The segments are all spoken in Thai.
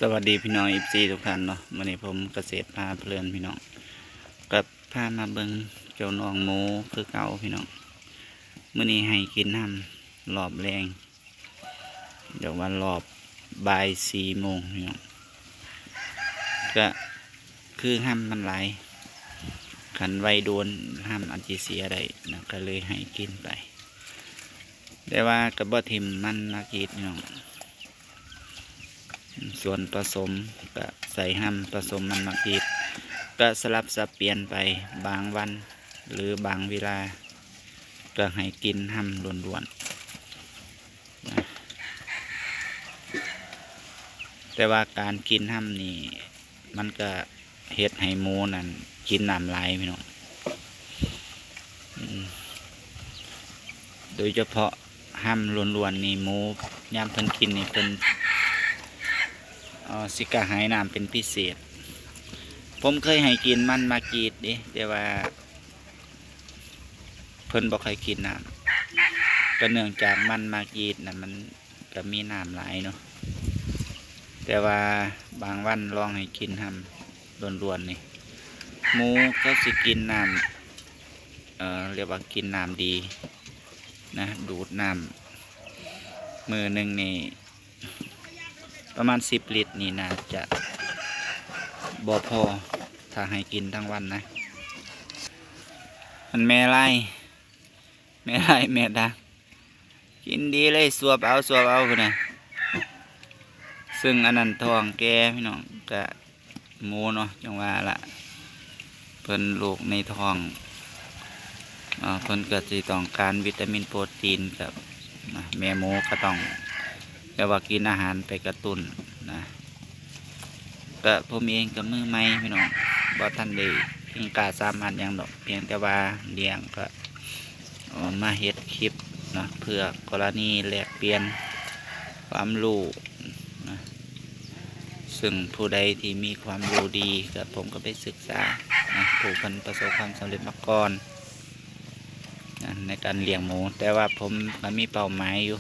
สวัสดีพี่น้องอีซีทุกท่านเนาะวันนี้ผมเกษตรพาเพลินพี่น้องกับพามาเบิงเจ้าน้องหมูคือเก่าพี่น้องมื้อนี้ให้กินน้ำรอบแรงเดี๋ยววันรอบบ่าย4 โมงพี่น้องก็คือห้ามมันไหลขันไวโดนห้ามอันจีเสียได้นะก็เลยให้กินไปแต่ว่ากระบอกทิมมันนากีดพี่น้องส่วนผสมก็ใส่ห้ำผสมมันมักอีดก็สลับสับเปลี่ยนไปบางวันหรือบางเวลาก็ให้กินห้ำล้วนๆนะแต่ว่าการกินห้ำนี่มันก็เฮ็ดให้หมูนั่นกินน้ำลายพี่น้องโดยเฉพาะห้ำล้วนๆนี่หมูยามเพิ่นกินนี่เพิ่นสิกะหายน้ำเป็นพิเศษผมเคยให้กินมันมากีดดิแต่ว่าเพิ่นบอกให้กินน้ำก็เนื่องจากมันมากีดน่ะมันก็มีน้ำหลายเนาะแต่ว่าบางวันลองให้กินทำล้วนๆนี่หมูก็สิกินน้ำเรียกว่ากินน้ำดีนะดูดน้ำมือหนึ่งนี่ประมาณ10 ลิตรนี่น่าจะบ่พอถ้าให้กินทั้งวันนะมันแม่ไล่แม่ดักกินดีเลยสวบเอาพุ่นนะซึ่งอันนั้นท้องแกพี่น้องกะหมูเนาะจังว่าละเพิ่นลูกในท้องเพิ่นก็สิต้องการวิตามินโปรตีนกับแม่หมูก็ต้องแต่ว่ากินอาหารไปกระตุ้นนะก็ผมเองกับมือไม้พี่น้องบ่ทันได้เพียงกาสามารถยังดอกเพียงแต่ว่าเลี้ยงก็มาเฮ็ดคลิปนะเพื่อกรณีแลกเปลี่ยนความรู้นะซึ่งผู้ใดที่มีความรู้ดีกับผมก็ไปศึกษานะผู้คนประสบความสำเร็จมาก่อนนะในการเลี้ยงหมูแต่ว่าผมมันมีเป้าหมายอยู่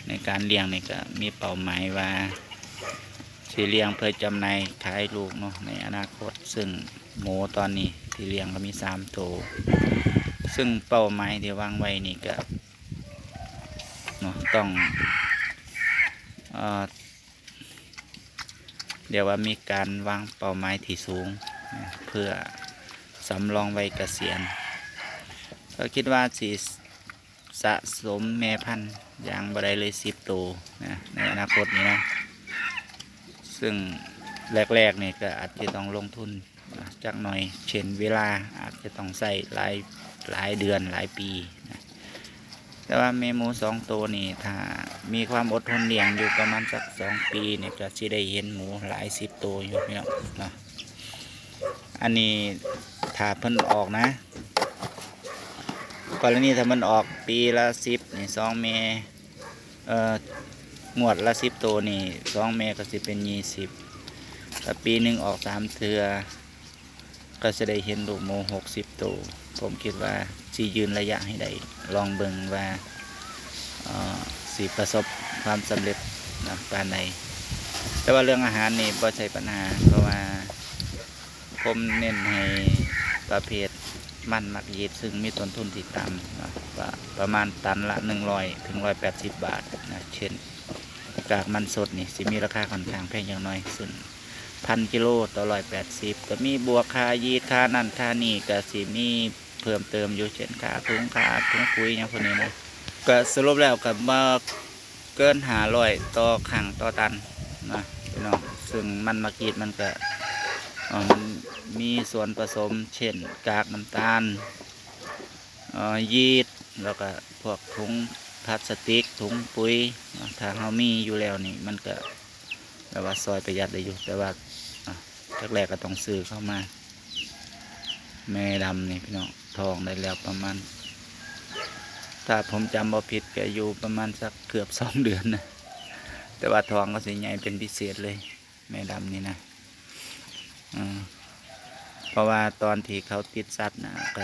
ในการเลี้ยงนี่ก็มีเป้าหมายว่าสิเลี้ยงเพื่อจำหน่ายขายลูกเนาะในอนาคตซึ่งหมูตอนนี้ที่เลี้ยงก็มี3 ตัวซึ่งเป้าหมายที่วางไว้นี่ก็เนาะต้องเดี๋ยวว่ามีการวางเป้าหมายที่สูงเพื่อสำรองไว้เกษียณก็คิดว่าสิสะสมแม่พันธุ์อย่างบ่ได้เลย10 ตัวนะในอนาคตนี้นะซึ่งแรกๆนี่ก็อาจจะต้องลงทุนจักหน่อยเช่นเวลาอาจจะต้องใส่หลายเดือนหลายปีนะแต่ว่าแม่หมู2 ตัวนี่ถ้ามีความอดทนเลี้ยงอยู่ประมาณสัก2 ปีเนี่ยก็จะได้เห็นหมูหลาย10 ตัวอยู่เนี่ยนะอันนี้ถ้าเพิ่นออกนะกรณีถ้ามันออกปีละ10นี่2 เมงวดละ10 ตัวนี่2 เมก็สิเป็น20ถ้าปีหนึ่งออก3 เทื่อก็จะได้เห็นลูกหมู60 ตัวผมคิดว่าสิยืนระยะให้ได้ลองเบิ่งว่าสิประสบความสำเร็จนะปานใดแต่ว่าเรื่องอาหารนี่บ่ใช่ปัญหาเพราะว่าผมเน้นให้ประเภทมันมักยีดซึ่งมีต้นทุนที่ต่ำนะประมาณตันละ100 ถึง 180 บาทนะเช่นกากมันสดนี่สิมีราคาค่อนข้างแพงอย่างน้อยซึ่ง1,000 กิโลต่อ180ก็มีบวกค่ายีดค่านั่นค่านี่ก็สิมีเพิ่มเติมอยู่เช่นค่าถุงปุ๋ยอย่างพวกนี้นะก็สรุปแล้วก็มาเกิน500ต่อครั้งต่อตันนะพี่น้องซึ่งมันมักยีดมันก็มันมีส่วนผสมเช่นกากน้ำตาลยีสต์แล้วก็พวกถุงพลาสติกถุงปุ๋ยถ้าเรามีอยู่แล้วนี่มันก็แบบว่าซอยประหยัดได้อยู่แต่ว่าแรกก็ต้องซื้อเข้ามาแม่ดำนี่พี่น้องทองได้แล้วประมาณถ้าผมจำบ่ผิดก็อยู่ประมาณสักเกือบ2 เดือนนะแต่ว่าทองก็สีใหญ่เป็นพิเศษเลยแม่ดำนี่นะเพราะว่าตอนที่เขาติดสัตว์นะก็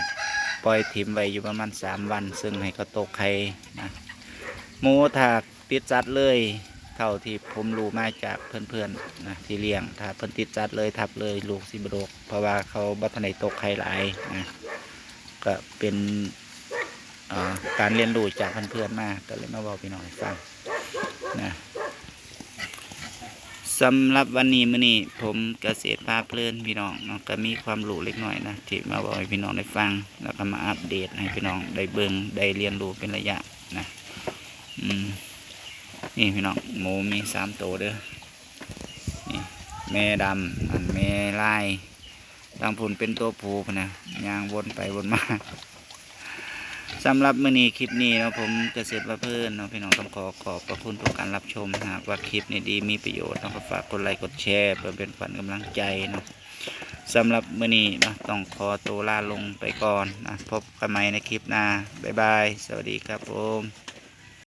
ปล่อยถิ่มไว้อยู่ประมาณ3 วันซึ่งให้เขาตกไข่นะหมูถ้าติดสัตว์เลยท ท่าที่ผมรู้มาจากเพื่อนๆนะที่เลี้ยงถ้าเพิ่นติดจัดเลยทับเลยลูกสิบโรกเพราะว่าเขาบัทันได้ตกไข่หลายนะก็เป็นการเรียนรู้จากเพื่อนๆมาก็เลยมาบอกพี่น้องให้ฟังนะสำหรับวันนี้มื้อนี้ผมเกษตรพาเพลินพี่น้องเนาะก็มีความรู้เล็กน้อยนะที่มาบอกให้พี่น้องได้ฟังแล้วก็มาอัปเดตให้พี่น้องได้เบิ่งได้เรียนรู้เป็นระยะนะนี่พี่น้องหมูมี3 ตัวเด้อนี่แม่ดำอันแม่ลายบางผุนเป็นตัวผู้พะนะย่างวนไปวนมาสำหรับมื้อนี้คลิปนี้เนาะผมเกษตรพาเพลินเนาะพี่น้องต้องขอบพระคุณทุกการรับชมหากว่าคลิปนี้ดีมีประโยชน์เนาะก็ฝากกดไลค์กดแชร์เพื่อเป็นขวัญกำลังใจเนาะสำหรับมื้อนี้เนาะต้องขอตัวลาลงไปก่อนนะพบกันใหม่ในคลิปหน้าบ๊ายบายสวัสดีครับผม